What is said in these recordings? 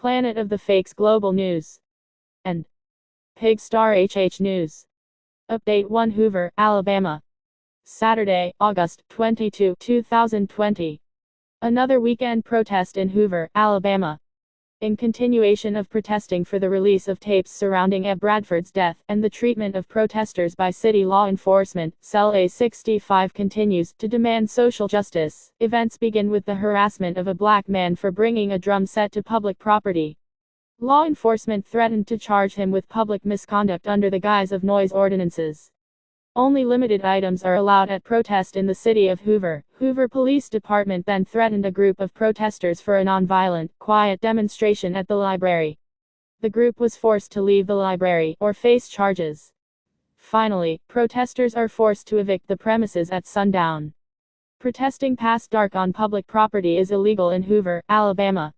Planet of the Fakes Global News, and Pigstar HH News. Update 1 Hoover, Alabama. Saturday, August 22, 2020. Another weekend protest in Hoover, Alabama. In continuation of protesting for the release of tapes surrounding EJ Bradford's death and the treatment of protesters by city law enforcement, Cell A65 continues to demand social justice. Events begin with the harassment of a black man for bringing a drum set to public property. Law enforcement threatened to charge him with public misconduct under the guise of noise ordinances. Only limited items are allowed at protest in the city of Hoover. Hoover Police Department then threatened a group of protesters for a nonviolent, quiet demonstration at the library. The group was forced to leave the library or face charges. Finally, protesters are forced to evict the premises at sundown. Protesting past dark on public property is illegal in Hoover, Alabama.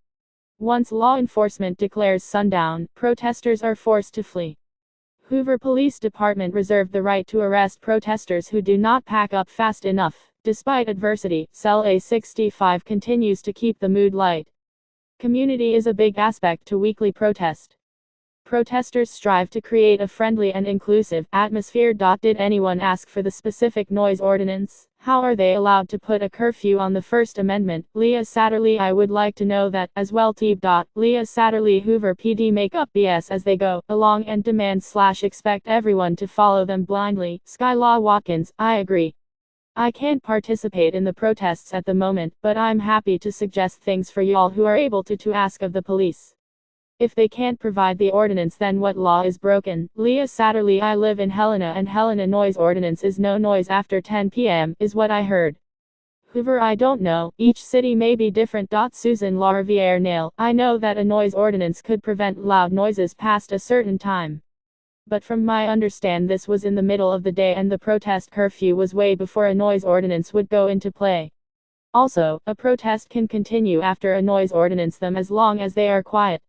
Once law enforcement declares sundown, protesters are forced to flee. Hoover Police Department reserved the right to arrest protesters who do not pack up fast enough. Despite adversity, Cell A65 continues to keep the mood light. Community is a big aspect to weekly protest. Protesters strive to create a friendly and inclusive atmosphere. Did anyone ask for the specific noise ordinance? How are they allowed to put a curfew on the First Amendment? Leah Satterley: I would like to know that, as well. Leah Satterley: Hoover PD make up BS as they go along and demand/expect everyone to follow them blindly. Skylaw Watkins: I agree. I can't participate in the protests at the moment, but I'm happy to suggest things for y'all who are able to ask of the police. If they can't provide the ordinance, then what law is broken? Leah Satterley: I live in Helena, and Helena noise ordinance is no noise after 10 p.m. is what I heard. Hoover: I don't know, each city may be different. Susan Lariviere Nail: I know that a noise ordinance could prevent loud noises past a certain time. But from my understand this was in the middle of the day and the protest curfew was way before a noise ordinance would go into play. Also, a protest can continue after a noise ordinance them as long as they are quiet.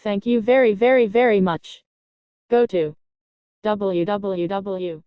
Thank you very much. Go to www.